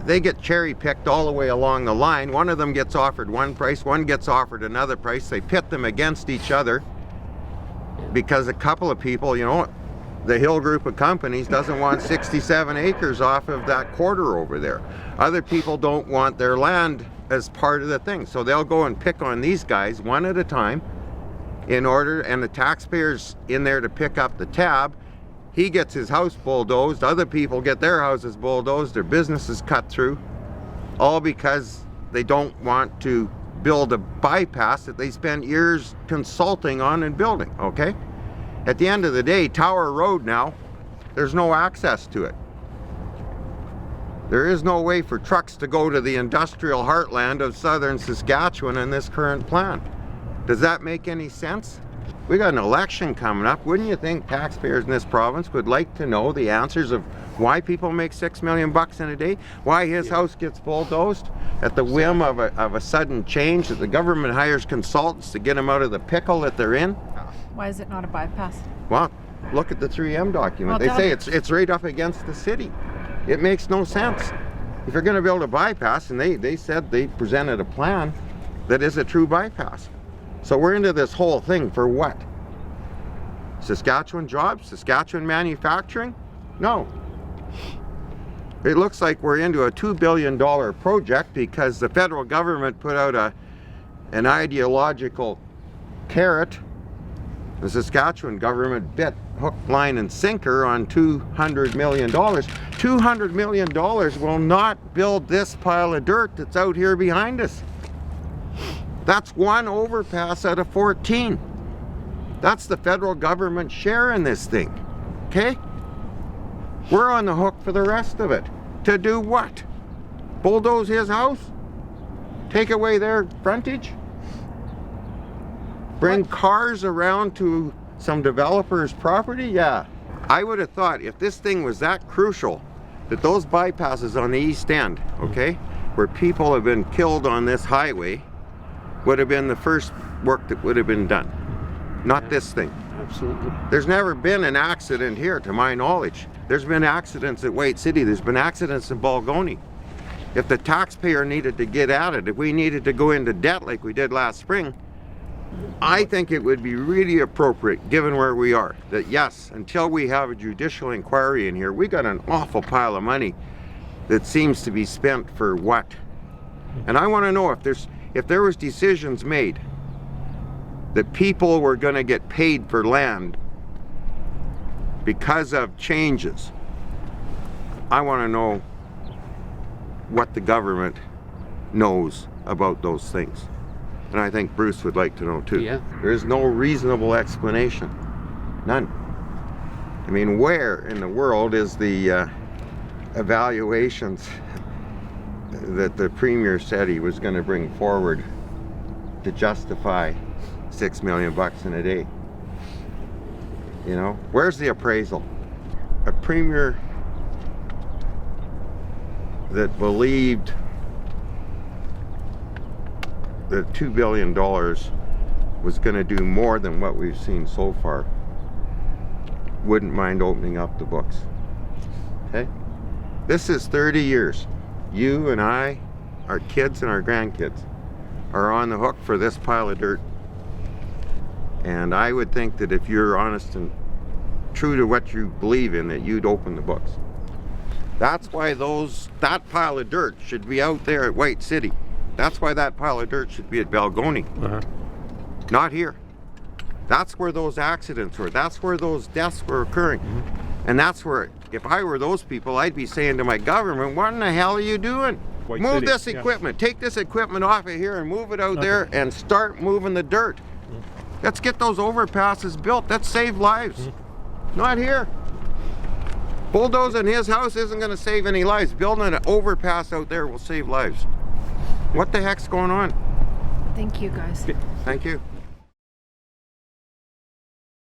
they get cherry picked all the way along the line. One of them gets offered one price, one gets offered another price. They pit them against each other because a couple of people, you know, the Hill group of companies doesn't want 67 acres off of that quarter over there. Other people don't want their land as part of the thing. So they'll go and pick on these guys one at a time in order, and the taxpayer's in there to pick up the tab. He gets his house bulldozed, other people get their houses bulldozed, their businesses cut through, all because they don't want to build a bypass that they spent years consulting on and building, okay? At the end of the day, Tower Road now, there's no access to it. There is no way for trucks to go to the industrial heartland of southern Saskatchewan in this current plan. Does that make any sense? We got an election coming up. Wouldn't you think taxpayers in this province would like to know the answers of why people make $6 million in a day? Why his house gets bulldozed at the whim of a sudden change, that the government hires consultants to get them out of the pickle that they're in? Why is it not a bypass? Well, look at the 3M document. They say it's right up against the city. It makes no sense. If you're going to build a bypass, and they said they presented a plan that is a true bypass. So we're into this whole thing for what? Saskatchewan jobs? Saskatchewan manufacturing? No. It looks like we're into a $2 billion project because the federal government put out an ideological carrot. The Saskatchewan government bit hook, line, and sinker on $200 million. $200 million will not build this pile of dirt that's out here behind us. That's one overpass out of 14. That's the federal government share in this thing, okay? We're on the hook for the rest of it. To do what? Bulldoze his house? Take away their frontage? Bring cars around to some developer's property? Yeah. I would have thought if this thing was that crucial, that those bypasses on the east end, okay, where people have been killed on this highway, would have been the first work that would have been done. Not this thing. Absolutely. There's never been an accident here, to my knowledge. There's been accidents at White City. There's been accidents in Balgony. If the taxpayer needed to get at it, if we needed to go into debt like we did last spring, I think it would be really appropriate, given where we are, that yes, until we have a judicial inquiry in here, we got an awful pile of money that seems to be spent for what? And I want to know if there was decisions made that people were going to get paid for land because of changes. I want to know what the government knows about those things. And I think Bruce would like to know too. Yeah. There is no reasonable explanation. None. I mean, where in the world is the evaluations that the Premier said he was going to bring forward to justify $6 million in a day? You know, where's the appraisal? A Premier that believed that $2 billion was going to do more than what we've seen so far wouldn't mind opening up the books. Okay? This is 30 years. You and I, our kids and our grandkids are on the hook for this pile of dirt. And I would think that if you're honest and true to what you believe in, that you'd open the books. That's why that pile of dirt should be out there at White City. That's why that pile of dirt should be at Balgony. Not here. That's where those accidents were. That's where those deaths were occurring. And that's where, if I were those people, I'd be saying to my government, what in the hell are you doing? Move this equipment. Take this equipment off of here and move it out there and start moving the dirt. Let's get those overpasses built. Let's save lives. Not here. Bulldozing his house isn't going to save any lives. Building an overpass out there will save lives. What the heck's going on? Thank you, guys. Thank you.